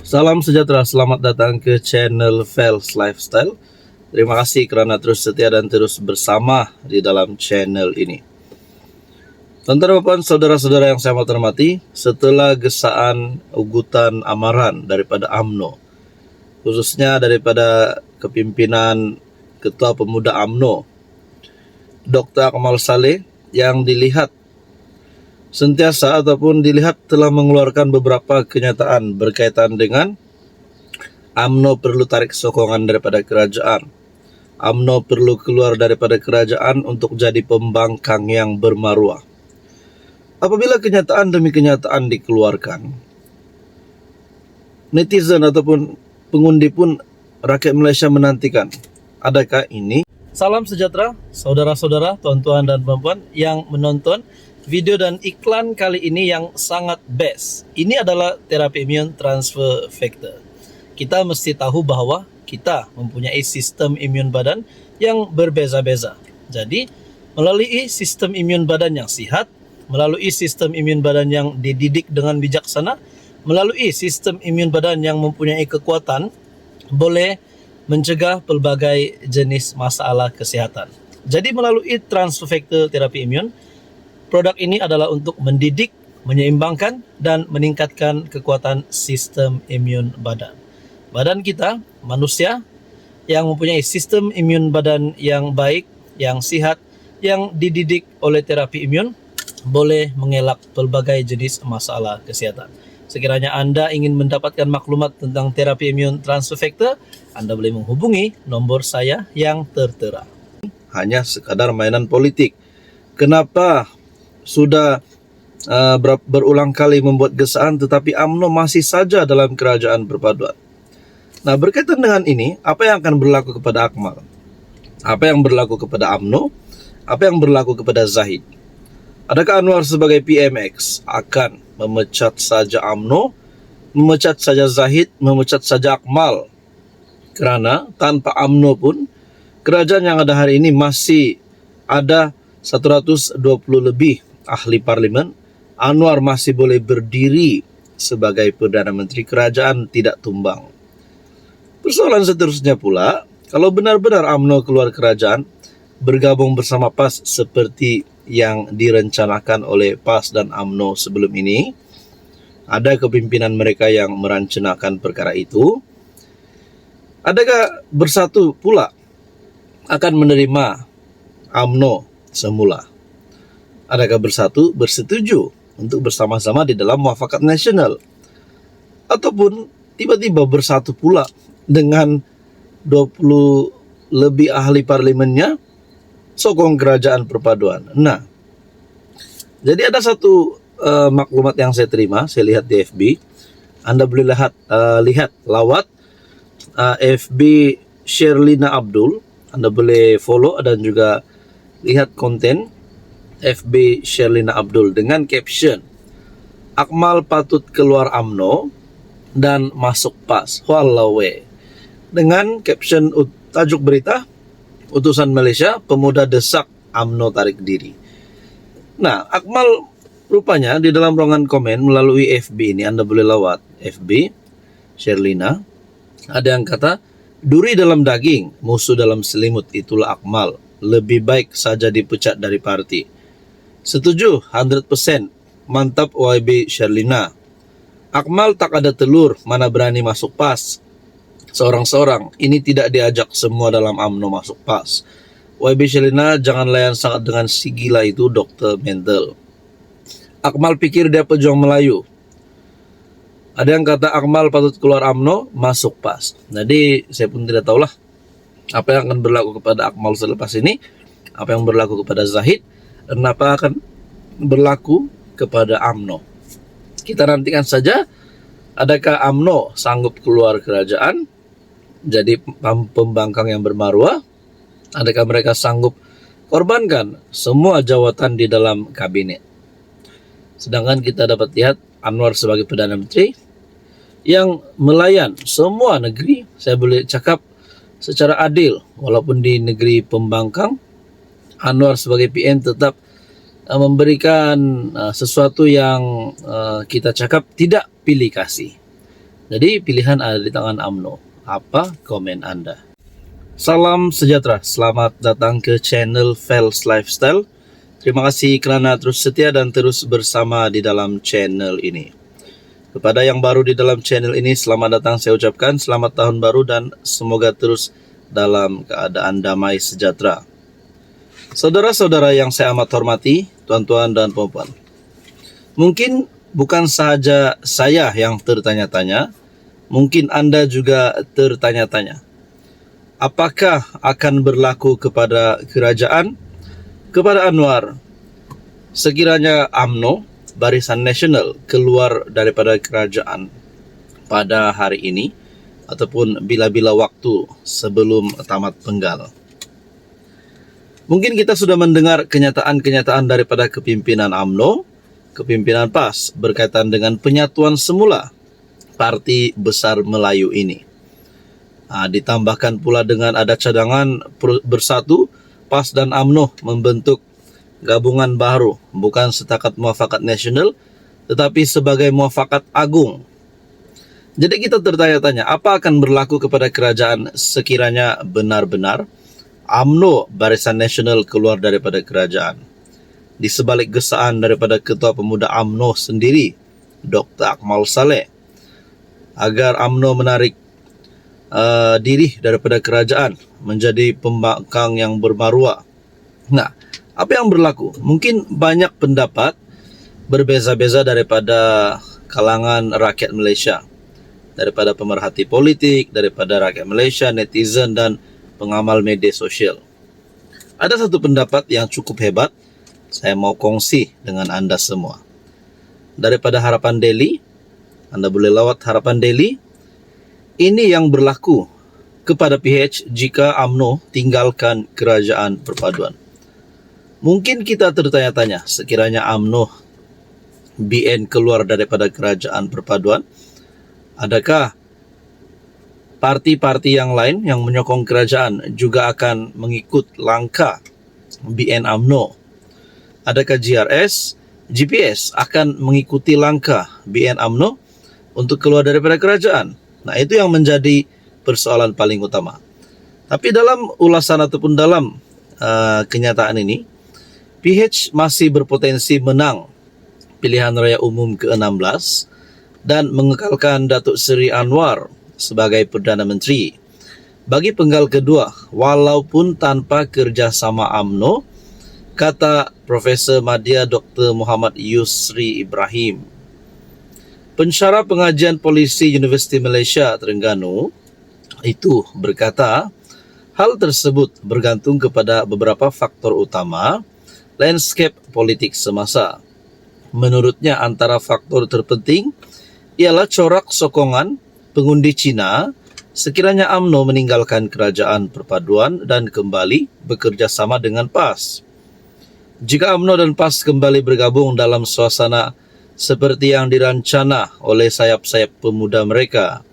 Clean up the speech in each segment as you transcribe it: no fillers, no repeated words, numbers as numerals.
Salam sejahtera, selamat datang ke channel Fels Lifestyle. Terima kasih kerana terus setia dan terus bersama di dalam channel ini. Tuan-tuan dan puan, saudara-saudara yang saya hormati, setelah gesaan ugutan amaran daripada UMNO, khususnya daripada kepimpinan Ketua Pemuda UMNO, Dr. Akmal Saleh, yang dilihat sentiasa ataupun dilihat telah mengeluarkan beberapa kenyataan berkaitan dengan UMNO perlu tarik sokongan daripada kerajaan. UMNO perlu keluar daripada kerajaan untuk jadi pembangkang yang bermaruah. Apabila kenyataan demi kenyataan dikeluarkan, netizen ataupun pengundi pun rakyat Malaysia menantikan, adakah ini? Salam sejahtera, saudara-saudara, tuan-tuan dan puan-puan yang menonton video dan iklan kali ini yang sangat best. Ini adalah terapi imun transfer factor. Kita mesti tahu bahawa kita mempunyai sistem imun badan yang berbeza-beza. Jadi, melalui sistem imun badan yang sihat, melalui sistem imun badan yang dididik dengan bijaksana, melalui sistem imun badan yang mempunyai kekuatan, boleh mencegah pelbagai jenis masalah kesihatan. Jadi melalui transfer factor terapi imun, produk ini adalah untuk mendidik, menyeimbangkan dan meningkatkan kekuatan sistem imun badan. Badan kita, manusia yang mempunyai sistem imun badan yang baik, yang sihat, yang dididik oleh terapi imun, boleh mengelak pelbagai jenis masalah kesihatan. Sekiranya anda ingin mendapatkan maklumat tentang terapi imun transfer factor, anda boleh menghubungi nombor saya yang tertera. Hanya sekadar mainan politik. Kenapa sudah berulang kali membuat gesaan tetapi UMNO masih saja dalam kerajaan perpaduan? Nah, berkaitan dengan ini, apa yang akan berlaku kepada Akmal? Apa yang berlaku kepada UMNO? Apa yang berlaku kepada Zahid? Adakah Anwar sebagai PMX akan memecat saja UMNO, memecat saja Zahid, memecat saja Akmal? Kerana tanpa UMNO pun, kerajaan yang ada hari ini masih ada 120 lebih ahli parlimen. Anwar masih boleh berdiri sebagai Perdana Menteri, kerajaan tidak tumbang. Persoalan seterusnya pula, kalau benar-benar UMNO keluar kerajaan, bergabung bersama PAS seperti yang direncanakan oleh PAS dan UMNO sebelum ini, ada kepimpinan mereka yang merancangkan perkara itu. Adakah bersatu pula akan menerima UMNO semula? Adakah bersatu bersetuju untuk bersama-sama di dalam muafakat nasional? Ataupun tiba-tiba bersatu pula dengan 20 lebih ahli parlimennya, sokong kerajaan perpaduan. Nah, jadi ada satu maklumat yang saya terima, saya lihat di FB. Anda boleh lihat lawat FB Sherlina Abdul. Anda boleh follow dan juga lihat konten FB Sherlina Abdul dengan caption, Akmal patut keluar UMNO dan masuk PAS. Walau dengan caption tajuk berita, Utusan Malaysia, pemuda desak UMNO tarik diri. Nah, Akmal rupanya di dalam ruangan komen melalui FB ini, Anda boleh lawat FB Sherlina, ada yang kata, duri dalam daging, musuh dalam selimut, itulah Akmal. Lebih baik saja dipecat dari parti. Setuju 100%, mantap YB Sherlina. Akmal tak ada telur, mana berani masuk PAS. Seorang-seorang, ini tidak diajak semua dalam UMNO masuk PAS. YB Sherlina, jangan layan sangat dengan si gila itu, dokter mental. Akmal pikir dia pejuang Melayu. Ada yang kata Akmal patut keluar UMNO, masuk PAS. Jadi saya pun tidak tahulah apa yang akan berlaku kepada Akmal selepas ini, apa yang berlaku kepada Zahid, dan apa akan berlaku kepada UMNO. Kita nantikan saja, adakah UMNO sanggup keluar kerajaan jadi pembangkang yang bermaruah? Adakah mereka sanggup korbankan semua jawatan di dalam kabinet? Sedangkan kita dapat lihat Anwar sebagai Perdana Menteri yang melayan semua negeri, saya boleh cakap secara adil. Walaupun di negeri pembangkang, Anwar sebagai PN tetap memberikan sesuatu yang kita cakap tidak pilih kasih. Jadi pilihan ada di tangan UMNO. Apa komen Anda? Salam sejahtera, selamat datang ke channel Fels Lifestyle. Terima kasih kerana terus setia dan terus bersama di dalam channel ini. Kepada yang baru di dalam channel ini, selamat datang saya ucapkan, selamat tahun baru dan semoga terus dalam keadaan damai sejahtera. Saudara-saudara yang saya amat hormati, tuan-tuan dan puan-puan. Mungkin bukan sahaja saya yang tertanya-tanya, mungkin Anda juga tertanya-tanya. Apakah akan berlaku kepada kerajaan, kepada Anwar, sekiranya UMNO, Barisan Nasional, keluar daripada kerajaan pada hari ini ataupun bila-bila waktu sebelum tamat penggal? Mungkin kita sudah mendengar kenyataan-kenyataan daripada kepimpinan UMNO, kepimpinan PAS berkaitan dengan penyatuan semula Parti Besar Melayu ini. Ditambahkan pula dengan ada cadangan bersatu, PAS dan UMNO membentuk gabungan baru, bukan setakat muafakat nasional, tetapi sebagai muafakat agung. Jadi kita tertanya-tanya, apa akan berlaku kepada kerajaan sekiranya benar-benar UMNO Barisan Nasional keluar daripada kerajaan? Di sebalik gesaan daripada Ketua Pemuda UMNO sendiri, Dr. Akmal Saleh, agar UMNO menarik diri daripada kerajaan menjadi pembangkang yang bermaruah. Nah, apa yang berlaku? Mungkin banyak pendapat berbeza-beza daripada kalangan rakyat Malaysia, daripada pemerhati politik, daripada rakyat Malaysia, netizen dan pengamal media sosial. Ada satu pendapat yang cukup hebat, saya mau kongsi dengan anda semua. Daripada Harapan Daily, anda boleh lawat Harapan Daily. Ini yang berlaku kepada PH jika UMNO tinggalkan kerajaan perpaduan. Mungkin kita tertanya-tanya, sekiranya UMNO BN keluar daripada kerajaan perpaduan, adakah parti-parti yang lain yang menyokong kerajaan juga akan mengikut langkah BN UMNO? Adakah GRS, GPS akan mengikuti langkah BN UMNO untuk keluar daripada kerajaan? Nah, itu yang menjadi persoalan paling utama. Tapi dalam ulasan ataupun dalam kenyataan ini, PH masih berpotensi menang pilihan raya umum ke-16 dan mengekalkan Datuk Seri Anwar sebagai Perdana Menteri bagi penggal kedua walaupun tanpa kerjasama UMNO, kata Profesor Madya Dr. Muhammad Yusri Ibrahim, pensyarah pengajian polisi Universiti Malaysia Terengganu itu berkata, hal tersebut bergantung kepada beberapa faktor utama landscape politik semasa. Menurutnya antara faktor terpenting ialah corak sokongan pengundi Cina sekiranya UMNO meninggalkan kerajaan perpaduan dan kembali bekerjasama dengan PAS. Jika UMNO dan PAS kembali bergabung dalam suasana seperti yang dirancana oleh sayap-sayap pemuda mereka,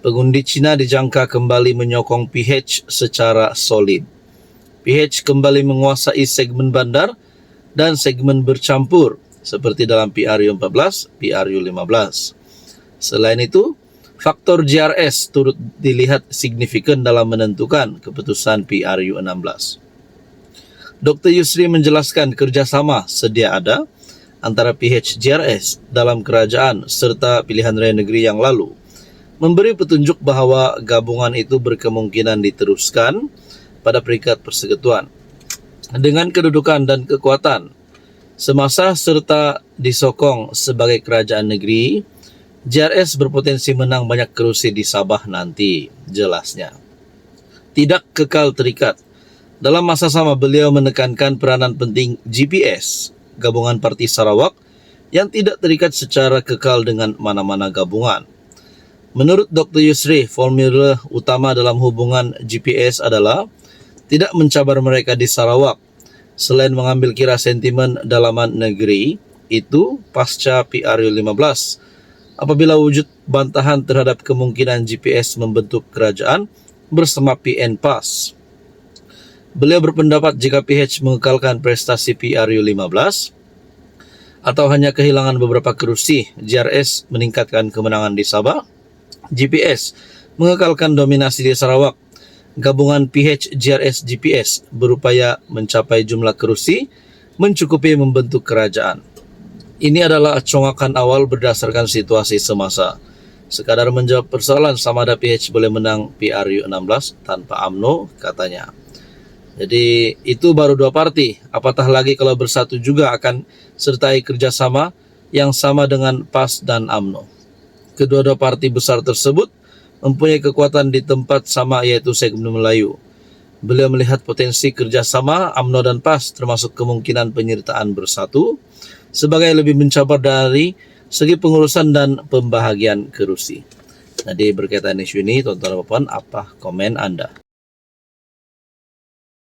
pengundi Cina dijangka kembali menyokong PH secara solid. PH kembali menguasai segmen bandar dan segmen bercampur seperti dalam PRU 14, PRU 15. Selain itu, faktor GRS turut dilihat signifikan dalam menentukan keputusan PRU 16. Dr. Yusri menjelaskan kerjasama sedia ada antara PH GRS dalam kerajaan serta pilihan raya negeri yang lalu, memberi petunjuk bahawa gabungan itu berkemungkinan diteruskan pada peringkat persekutuan. Dengan kedudukan dan kekuatan semasa serta disokong sebagai kerajaan negeri, GRS berpotensi menang banyak kerusi di Sabah nanti, jelasnya. Tidak kekal terikat. Dalam masa sama, beliau menekankan peranan penting GPS, Gabungan Parti Sarawak, yang tidak terikat secara kekal dengan mana-mana gabungan. Menurut Dr. Yusri, formula utama dalam hubungan GPS adalah tidak mencabar mereka di Sarawak. Selain mengambil kira sentimen dalaman negeri, itu pasca PRU 15. Apabila wujud bantahan terhadap kemungkinan GPS membentuk kerajaan bersama PN PAS. Beliau berpendapat jika PH mengekalkan prestasi PRU 15 atau hanya kehilangan beberapa kursi, JRS meningkatkan kemenangan di Sabah, GPS mengekalkan dominasi di Sarawak. Gabungan PH JRS GPS berupaya mencapai jumlah kursi mencukupi membentuk kerajaan. Ini adalah congakan awal berdasarkan situasi semasa. Sekadar menjawab persoalan sama ada PH boleh menang PRU 16 tanpa UMNO, katanya. Jadi itu baru 2 parti, apatah lagi kalau bersatu juga akan sertai kerjasama yang sama dengan PAS dan UMNO. Kedua-dua parti besar tersebut mempunyai kekuatan di tempat sama, yaitu segmen Melayu. Beliau melihat potensi kerjasama UMNO dan PAS termasuk kemungkinan penyertaan bersatu sebagai lebih mencabar dari segi pengurusan dan pembahagian kursi. Jadi berkaitan isu ini, tuan-tuan dan puan, apa komen Anda?